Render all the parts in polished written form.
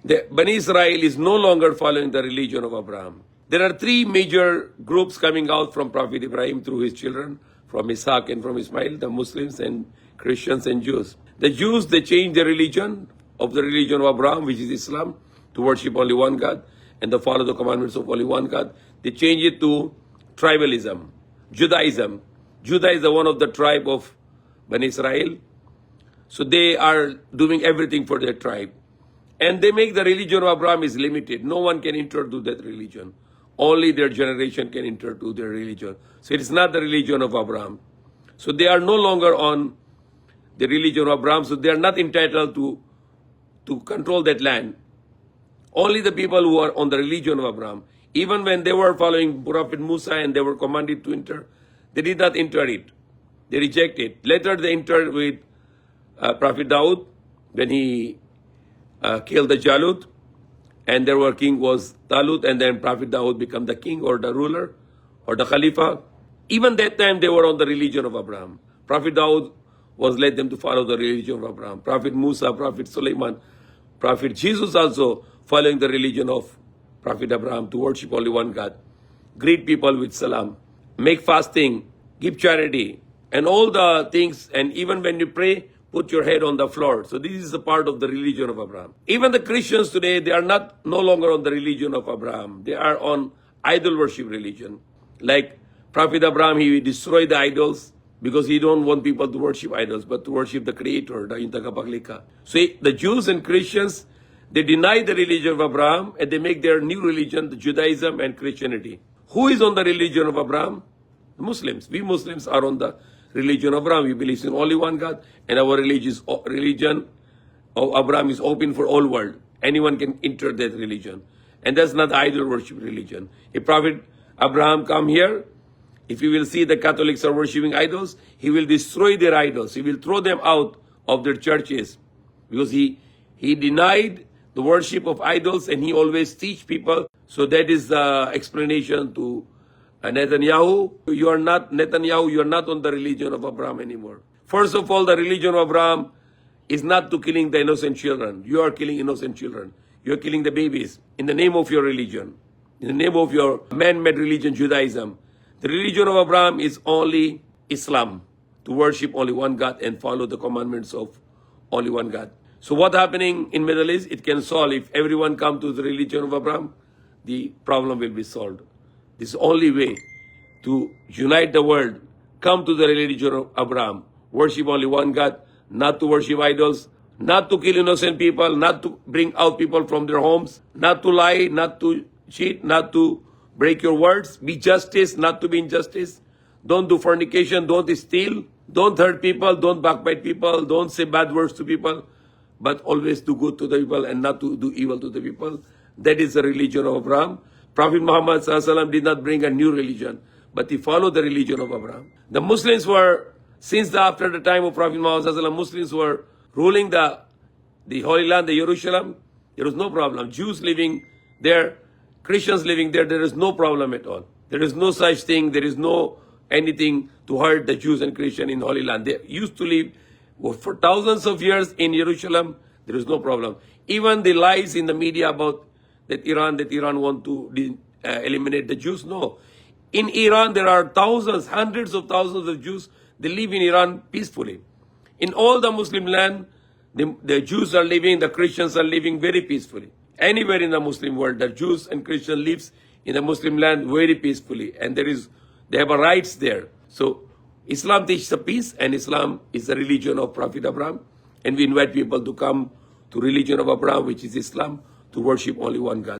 The Bani Israel is no longer following the religion of Abraham. There are three major groups coming out from Prophet Ibrahim through his children, from Isaac and from Ismail, the Muslims and Christians and Jews. The Jews, they changed the religion of Abraham, which is Islam, to worship only one God and to follow the commandments of only one God. They changed it to tribalism, Judaism. Judah is the one of the tribe of Bani Israel. So they are doing everything for their tribe. And they make the religion of Abraham is limited. No one can enter to that religion. Only their generation can enter to their religion. So it is not the religion of Abraham. So they are no longer on the religion of Abraham. So they are not entitled to control that land. Only the people who are on the religion of Abraham. Even when they were following Prophet Musa and they were commanded to enter, they did not enter it. They rejected it. Later they entered with Prophet Daud when he killed the Jalut, and their king was Talut, and then Prophet Daud became the king or the ruler or the Khalifa. Even that time they were on the religion of Abraham. Prophet Daud was led them to follow the religion of Abraham. Prophet Musa, Prophet Sulaiman, Prophet Jesus also following the religion of Prophet Abraham to worship only one God. Greet people with salam, make fasting, give charity, and all the things. And even when you pray, put your head on the floor. So this is a part of the religion of Abraham. Even the Christians today, they are no longer on the religion of Abraham. They are on idol worship religion. Like Prophet Abraham, he destroyed the idols because he don't want people to worship idols, but to worship the Creator, the Intakapaglika. So the Jews and Christians, they deny the religion of Abraham and they make their new religion, the Judaism and Christianity. Who is on the religion of Abraham? The Muslims. We Muslims are on the religion of Abraham. We believe in only one God, and our religion of Abraham is open for all world. Anyone can enter that religion. And that's not idol worship religion. If Prophet Abraham come here, if he will see the Catholics are worshiping idols, he will destroy their idols. He will throw them out of their churches because he denied the worship of idols and he always teach people. So that is the explanation to Netanyahu. You are not Netanyahu. You are not on the religion of Abraham anymore. First of all, the religion of Abraham is not to killing the innocent children. You are killing innocent children. You are killing the babies in the name of your religion, in the name of your man-made religion, Judaism. The religion of Abraham is only Islam, to worship only one God and follow the commandments of only one God. So what happening in Middle East, it can solve. If everyone come to the religion of Abraham, the problem will be solved. This is the only way to unite the world. Come to the religion of Abraham. Worship only one God, not to worship idols, not to kill innocent people, not to bring out people from their homes, not to lie, not to cheat, not to break your words. Be justice, not to be injustice. Don't do fornication, don't steal, don't hurt people, don't backbite people, don't say bad words to people, but always do good to the people and not to do evil to the people. That is the religion of Abraham. Prophet Muhammad ﷺ did not bring a new religion, but he followed the religion of Abraham. The Muslims were, after the time of Prophet Muhammad ﷺ, Muslims were ruling the Holy Land, the Jerusalem. There was no problem. Jews living there, Christians living there, there is no problem at all. There is no such thing. There is no anything to hurt the Jews and Christians in Holy Land. They used to live for thousands of years in Jerusalem. There is no problem. Even the lies in the media about that Iran want to eliminate the Jews. No. In Iran, there are thousands, hundreds of thousands of Jews. They live in Iran peacefully. In all the Muslim land, the Jews are living, the Christians are living very peacefully. Anywhere in the Muslim world, the Jews and Christians lives in the Muslim land very peacefully. And they have a rights there. So Islam teaches the peace, and Islam is the religion of Prophet Abraham. And we invite people to come to religion of Abraham, which is Islam, to worship only one God.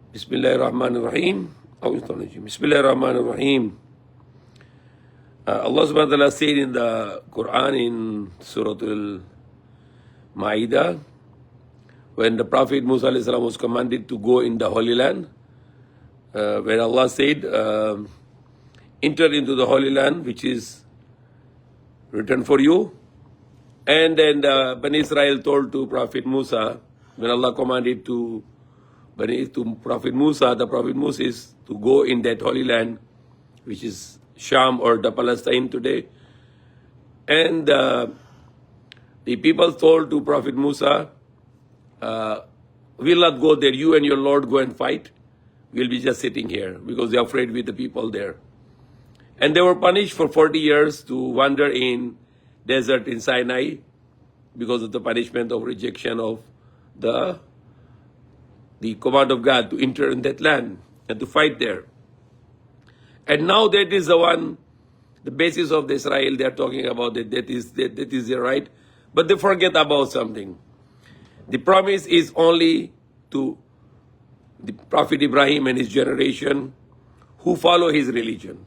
Bismillahirrahmanirrahim. Bismillahirrahmanirrahim. Allah subhanahu wa ta'ala said in the Quran in Surah Al-Ma'idah, when the Prophet Musa alayhi salam was commanded to go in the Holy Land, when Allah said, enter into the Holy Land, which is written for you. And then the Bani Israel told to Prophet Musa, when Allah commanded to Prophet Musa, the Prophet Moses, to go in that Holy Land, which is Sham or the Palestine today. And the people told to Prophet Musa, we'll not go there. You and your Lord go and fight. We'll be just sitting here because they're afraid with the people there. And they were punished for 40 years to wander in desert in Sinai because of the punishment of rejection of the command of God to enter in that land and to fight there. And now that is the basis of the Israel they are talking about, that is their right. But they forget about something. The promise is only to the Prophet Ibrahim and his generation who follow his religion.